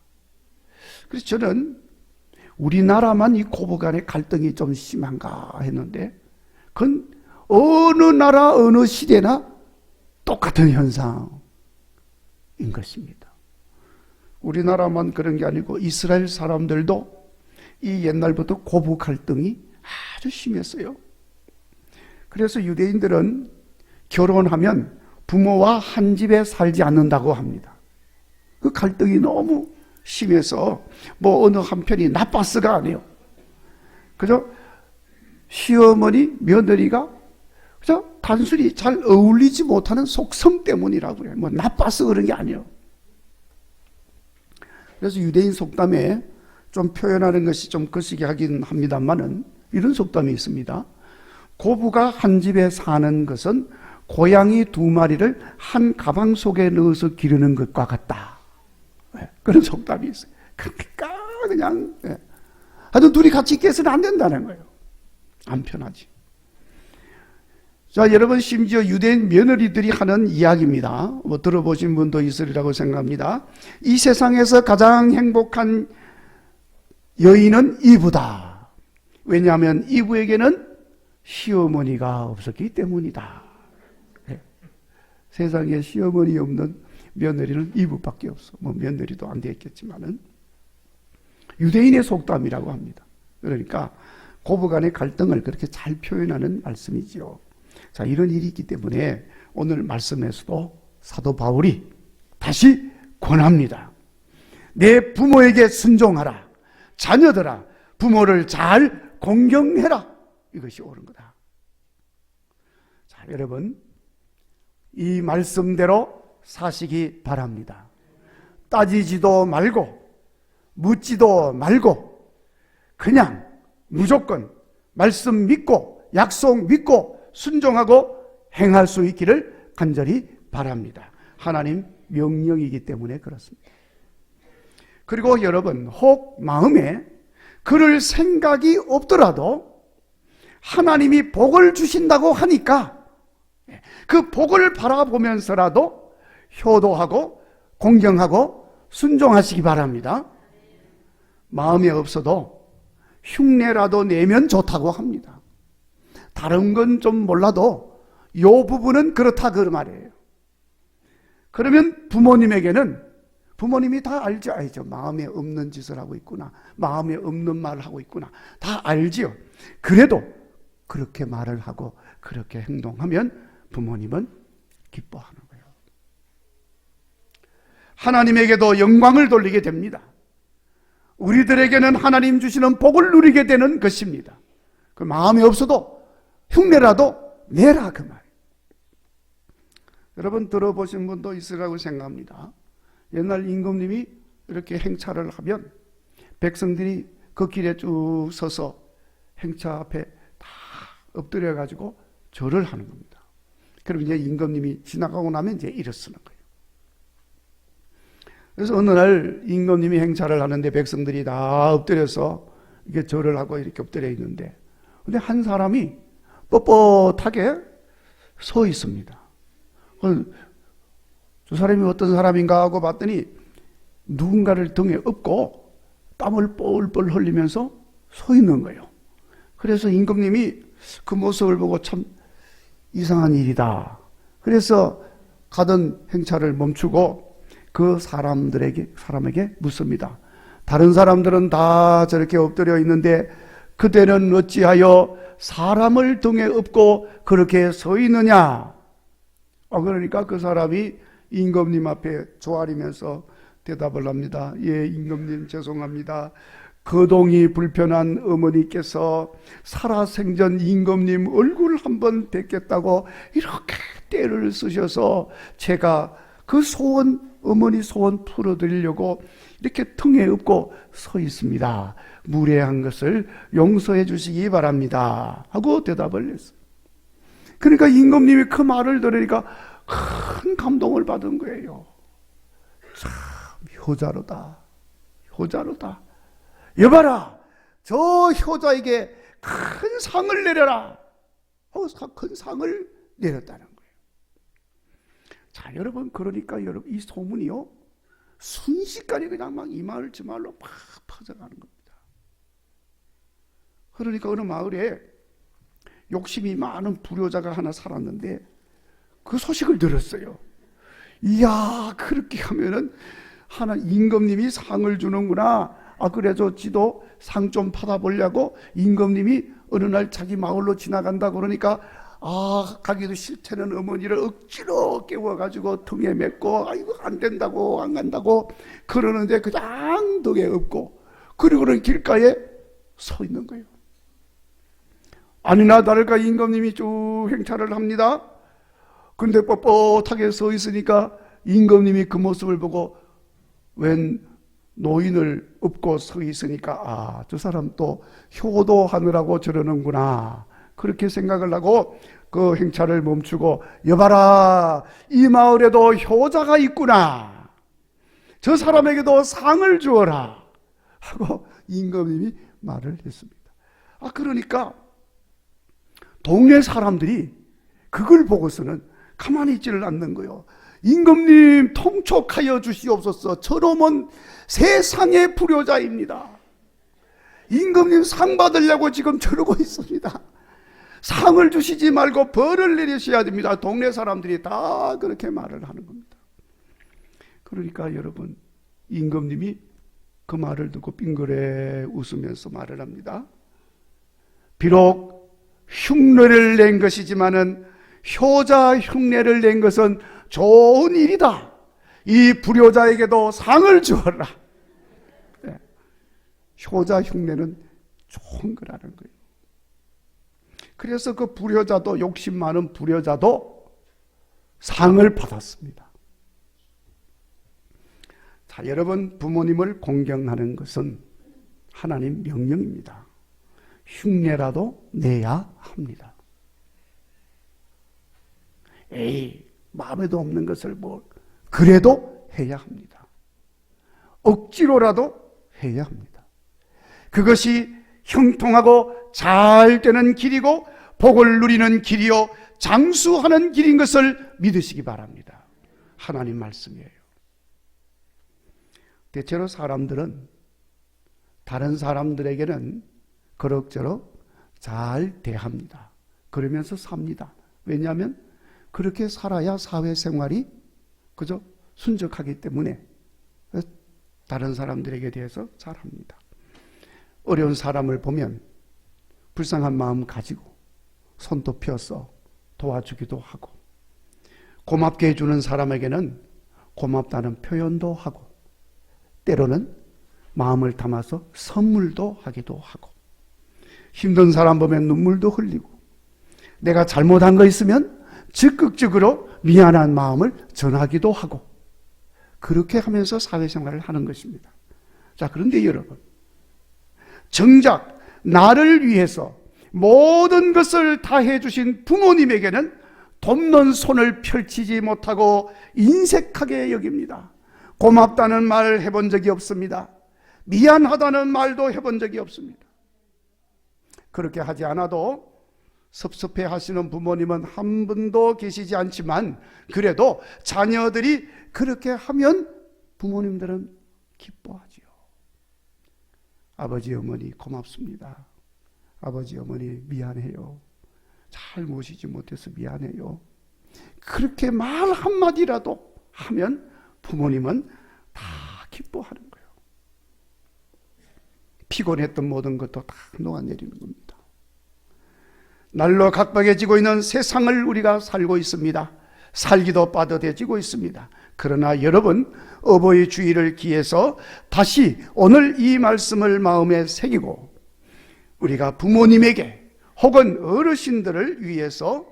그래서 저는 우리나라만 이 고부간의 갈등이 좀 심한가 했는데 그건 어느 나라 어느 시대나 똑같은 현상인 것입니다. 우리나라만 그런 게 아니고 이스라엘 사람들도 이 옛날부터 고부 갈등이 아주 심했어요. 그래서 유대인들은 결혼하면 부모와 한 집에 살지 않는다고 합니다. 그 갈등이 너무 심해서 어느 한편이 나빴어가 아니에요. 그죠? 시어머니, 며느리가 그죠? 단순히 잘 어울리지 못하는 속성 때문이라고 그래요. 나빠서 그런 게 아니에요. 그래서 유대인 속담에 좀 표현하는 것이 좀 거시기 하긴 합니다만은 이런 속담이 있습니다. 고부가 한 집에 사는 것은 고양이 두 마리를 한 가방 속에 넣어서 기르는 것과 같다. 그런 속담이 있어요. 그러니까 그냥 하여튼 둘이 같이 있게 해서는 안 된다는 거예요. 안 편하지. 자, 여러분, 심지어 유대인 며느리들이 하는 이야기입니다. 들어보신 분도 있으리라고 생각합니다. 이 세상에서 가장 행복한 여인은 이브다. 왜냐하면 이브에게는 시어머니가 없었기 때문이다. 세상에 시어머니 없는 며느리는 이브밖에 없어. 며느리도 안 되겠지만은 유대인의 속담이라고 합니다. 그러니까 고부간의 갈등을 그렇게 잘 표현하는 말씀이지요. 자, 이런 일이 있기 때문에 오늘 말씀에서도 사도 바울이 다시 권합니다. 내 부모에게 순종하라. 자녀들아, 부모를 잘 공경해라. 이것이 옳은 거다. 자, 여러분, 이 말씀대로 사시기 바랍니다. 따지지도 말고 묻지도 말고 그냥 무조건 말씀 믿고 약속 믿고 순종하고 행할 수 있기를 간절히 바랍니다. 하나님 명령이기 때문에 그렇습니다. 그리고 여러분, 혹 마음에 그럴 생각이 없더라도 하나님이 복을 주신다고 하니까 그 복을 바라보면서라도 효도하고 공경하고 순종하시기 바랍니다. 마음에 없어도 흉내라도 내면 좋다고 합니다. 다른 건 좀 몰라도 이 부분은 그렇다 그 말이에요. 그러면 부모님이 다 알죠. 마음에 없는 짓을 하고 있구나. 마음에 없는 말을 하고 있구나. 다 알지요. 그래도 그렇게 말을 하고 그렇게 행동하면 부모님은 기뻐하는 거예요. 하나님에게도 영광을 돌리게 됩니다. 우리들에게는 하나님 주시는 복을 누리게 되는 것입니다. 그 마음이 없어도 흉내라도 내라 그 말. 여러분 들어보신 분도 있으라고 생각합니다. 옛날 임금님이 이렇게 행차를 하면 백성들이 그 길에 쭉 서서 행차 앞에 다 엎드려 가지고 절을 하는 겁니다. 그럼 이제 임금님이 지나가고 나면 이제 일어서는 거예요. 그래서 어느 날 임금님이 행차를 하는데 백성들이 다 엎드려서 이게 절을 하고 이렇게 엎드려 있는데, 근데 한 사람이 뻣뻣하게 서 있습니다. 저 사람이 어떤 사람인가 하고 봤더니 누군가를 등에 업고 땀을 뻘뻘 흘리면서 서 있는 거예요. 그래서 임금님이 그 모습을 보고 참 이상한 일이다. 그래서 가던 행차를 멈추고 그 사람에게 묻습니다. 다른 사람들은 다 저렇게 엎드려 있는데 그대는 어찌하여 사람을 등에 업고 그렇게 서 있느냐? 그러니까 그 사람이 임금님 앞에 조아리면서 대답을 합니다. 예, 임금님 죄송합니다. 거동이 불편한 어머니께서 살아생전 임금님 얼굴 한번 뵙겠다고 이렇게 떼를 쓰셔서 제가 그 소원, 어머니 소원 풀어드리려고 이렇게 등에 업고 서 있습니다. 무례한 것을 용서해 주시기 바랍니다. 하고 대답을 했어요. 그러니까 임금님이 그 말을 들으니까 큰 감동을 받은 거예요. 참 효자로다. 여봐라, 저 효자에게 큰 상을 내려라 하고 큰 상을 내렸다는 거예요. 자, 여러분, 그러니까 여러분 이 소문이요 순식간에 그냥 막 이 마을 저 마을로 막 퍼져가는 겁니다. 그러니까 어느 마을에 욕심이 많은 불효자가 하나 살았는데 그 소식을 들었어요. 이야, 그렇게 하면은 하나 임금님이 상을 주는구나. 그래서 지도 상 좀 받아보려고 임금님이 어느 날 자기 마을로 지나간다 그러니까 가기도 싫다는 어머니를 억지로 깨워가지고 등에 맺고 아이고 안 된다고 안 간다고 그러는데 그냥 등에 업고 그리고는 길가에 서 있는 거예요. 아니나 다를까 임금님이 쭉 행차를 합니다. 근데 뻣뻣하게 서 있으니까 임금님이 그 모습을 보고 웬 노인을 업고 서 있으니까 저 사람 또 효도하느라고 저러는구나 그렇게 생각을 하고 그 행차를 멈추고 여봐라, 이 마을에도 효자가 있구나, 저 사람에게도 상을 주어라 하고 임금님이 말을 했습니다. 그러니까 동네 사람들이 그걸 보고서는 가만히 있지를 않는 거예요. 임금님 통촉하여 주시옵소서. 저놈은 세상의 불효자입니다. 임금님 상 받으려고 지금 저러고 있습니다. 상을 주시지 말고 벌을 내리셔야 됩니다. 동네 사람들이 다 그렇게 말을 하는 겁니다. 그러니까 여러분, 임금님이 그 말을 듣고 빙그레 웃으면서 말을 합니다. 비록 흉내를 낸 것이지만은 효자 흉내를 낸 것은 좋은 일이다. 이 불효자에게도 상을 주어라. 네. 효자 흉내는 좋은 거라는 거예요. 그래서 그 불효자도, 욕심 많은 불효자도 상을 받았습니다. 자, 여러분, 부모님을 공경하는 것은 하나님 명령입니다. 흉내라도 내야 합니다. 마음에도 없는 것을 그래도 해야 합니다. 억지로라도 해야 합니다. 그것이 형통하고 잘 되는 길이고 복을 누리는 길이요 장수하는 길인 것을 믿으시기 바랍니다. 하나님 말씀이에요. 대체로 사람들은 다른 사람들에게는 그럭저럭 잘 대합니다. 그러면서 삽니다. 왜냐하면 그렇게 살아야 사회생활이 그죠? 순적하기 때문에 다른 사람들에게 대해서 잘합니다. 어려운 사람을 보면 불쌍한 마음 가지고 손도 펴서 도와주기도 하고, 고맙게 해주는 사람에게는 고맙다는 표현도 하고, 때로는 마음을 담아서 선물도 하기도 하고, 힘든 사람 보면 눈물도 흘리고, 내가 잘못한 거 있으면 적극적으로 미안한 마음을 전하기도 하고, 그렇게 하면서 사회생활을 하는 것입니다. 자, 그런데 여러분, 정작 나를 위해서 모든 것을 다 해주신 부모님에게는 돕는 손을 펼치지 못하고 인색하게 여깁니다. 고맙다는 말 해본 적이 없습니다. 미안하다는 말도 해본 적이 없습니다. 그렇게 하지 않아도 섭섭해 하시는 부모님은 한 분도 계시지 않지만, 그래도 자녀들이 그렇게 하면 부모님들은 기뻐하지요. 아버지 어머니 고맙습니다. 아버지 어머니 미안해요. 잘 모시지 못해서 미안해요. 그렇게 말 한마디라도 하면 부모님은 다 기뻐하는 거예요. 피곤했던 모든 것도 다 녹아내리는 겁니다. 날로 각박해지고 있는 세상을 우리가 살고 있습니다. 살기도 빠듯해지고 있습니다. 그러나 여러분, 어버이 주일을 기해서 다시 오늘 이 말씀을 마음에 새기고, 우리가 부모님에게 혹은 어르신들을 위해서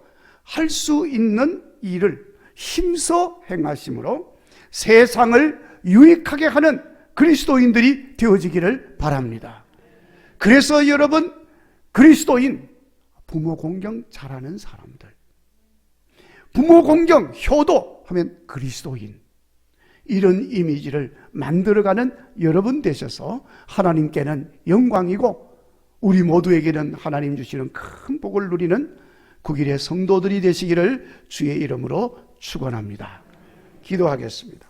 할 수 있는 일을 힘써 행하심으로 세상을 유익하게 하는 그리스도인들이 되어지기를 바랍니다. 그래서 여러분, 그리스도인, 부모 공경 잘하는 사람들, 부모 공경, 효도 하면 그리스도인, 이런 이미지를 만들어가는 여러분 되셔서 하나님께는 영광이고 우리 모두에게는 하나님 주시는 큰 복을 누리는 국일의 성도들이 되시기를 주의 이름으로 축원합니다. 기도하겠습니다.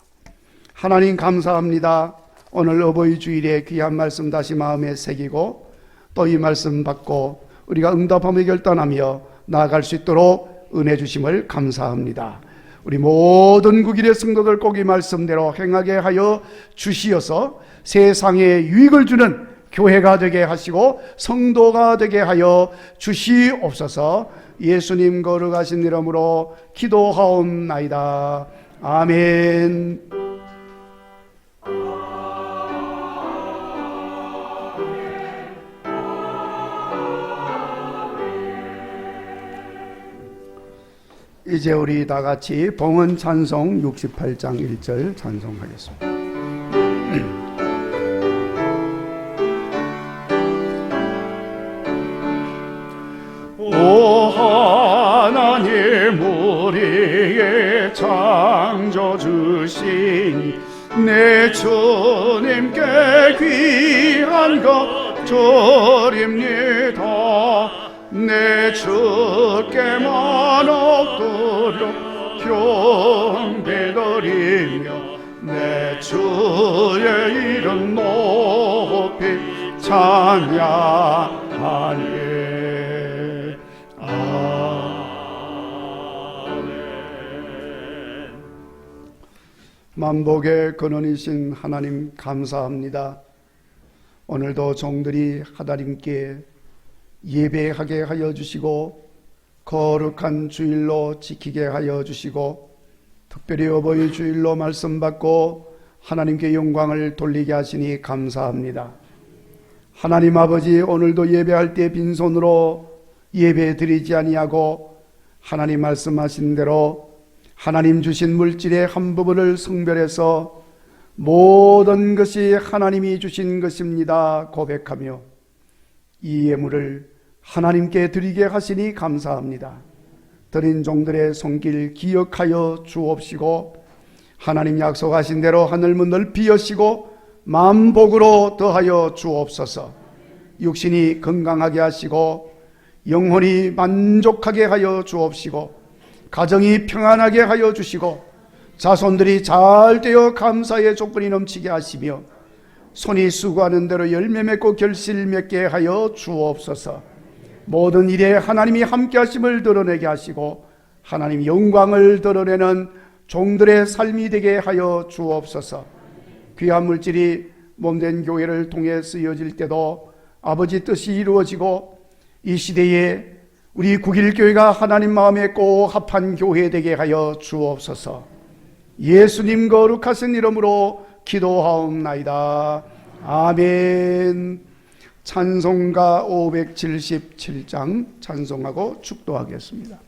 하나님 감사합니다. 오늘 어버이 주일에 귀한 말씀 다시 마음에 새기고, 또 이 말씀 받고 우리가 응답하며 결단하며 나아갈 수 있도록 은혜 주심을 감사합니다. 우리 모든 국일의 성도들 꼭 이 말씀대로 행하게 하여 주시어서 세상에 유익을 주는 교회가 되게 하시고 성도가 되게 하여 주시옵소서. 예수님 거룩하신 이름으로 기도하옵나이다. 아멘. 이제 우리 다 같이 봉헌 찬송 68장 1절 찬송하겠습니다. 오 하나님, 우리의 창조주시니 내 주님께 귀한 것 드립니다. 내 주께만 엎드려 경배드리며 내 주의 이름 높이 찬양하리. 아멘. 만복의 근원이신 하나님 감사합니다. 오늘도 종들이 하나님께 예배하게 하여 주시고 거룩한 주일로 지키게 하여 주시고, 특별히 어버이 주일로 말씀 받고 하나님께 영광을 돌리게 하시니 감사합니다. 하나님 아버지, 오늘도 예배할 때 빈손으로 예배 드리지 아니하고 하나님 말씀하신 대로 하나님 주신 물질의 한 부분을 성별해서 모든 것이 하나님이 주신 것입니다 고백하며 이 예물을 하나님께 드리게 하시니 감사합니다. 드린 종들의 손길 기억하여 주옵시고, 하나님 약속하신 대로 하늘문 넓히 여시고 만복으로 더하여 주옵소서. 육신이 건강하게 하시고 영혼이 만족하게 하여 주옵시고, 가정이 평안하게 하여 주시고, 자손들이 잘 되어 감사의 조건이 넘치게 하시며, 손이 수고하는 대로 열매 맺고 결실 맺게 하여 주옵소서. 모든 일에 하나님이 함께 하심을 드러내게 하시고 하나님 영광을 드러내는 종들의 삶이 되게 하여 주옵소서. 귀한 물질이 몸된 교회를 통해 쓰여질 때도 아버지 뜻이 이루어지고 이 시대에 우리 국일교회가 하나님 마음에 꼭 합한 교회 되게 하여 주옵소서. 예수님 거룩하신 이름으로 기도하옵나이다. 아멘. 찬송가 577장 찬송하고 축도하겠습니다.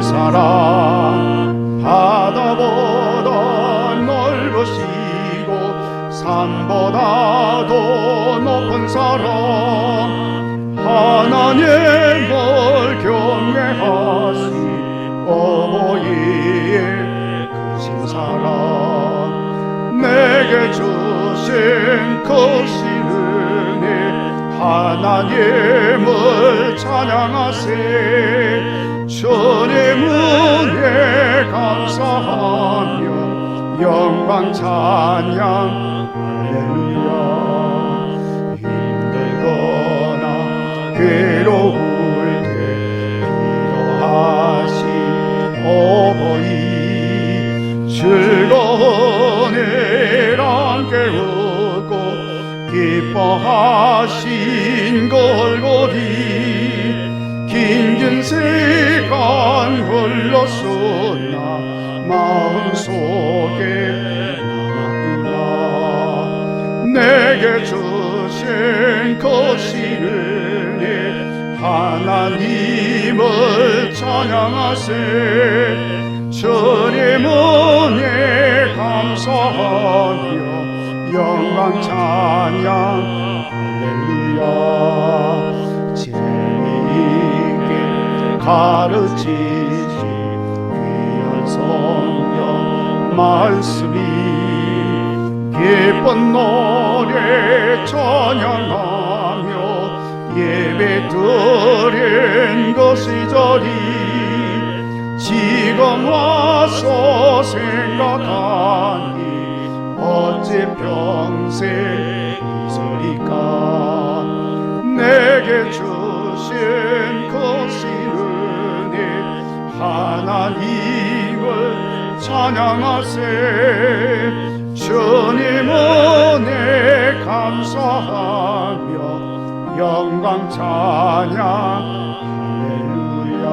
사랑 바다보다 넓으시고 산보다도 높은 사랑 하나님을 경외하시 어머니의 크신 사랑 내게 주신 크신 은혜 하나님을 찬양하세 주님 은혜 감사하며 영광 찬양 할렐루야. 힘들거나 괴로울 때 기도하신 어버이 즐거운 애랑 깨우고 기뻐하신 골고리 긴 시간 흘렀으나 마음속에 남았구나. 내게 주신 크신 은혜 하나님을 찬양하세 주님 은혜 감사하며 영광 찬양 할렐루야. 가르치신 귀한 성경 말씀이 기쁜 노래 찬양하며 예배 드린 그 시절이 지금 와서 생각하니 어찌 평생 잊으리까. 내게 주신 크신 하나님을 찬양하세 주님 은혜 감사하며 영광 찬양 할렐루야.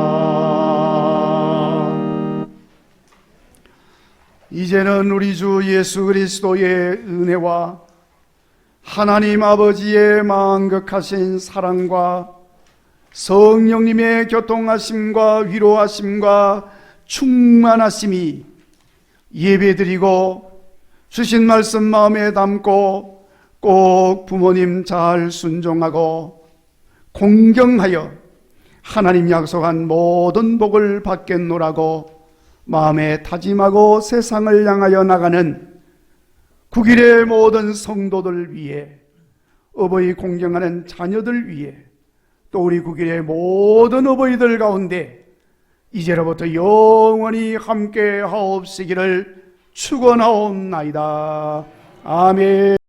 이제는 우리 주 예수 그리스도의 은혜와 하나님 아버지의 만극하신 사랑과 성령님의 교통하심과 위로하심과 충만하심이 예배드리고 주신 말씀 마음에 담고 꼭 부모님 잘 순종하고 공경하여 하나님 약속한 모든 복을 받겠노라고 마음에 다짐하고 세상을 향하여 나가는 국일의 모든 성도들 위해 어버이 공경하는 자녀들 위해 또 우리 국일의 모든 어버이들 가운데 이제로부터 영원히 함께 하옵시기를 축원하옵나이다. 아멘.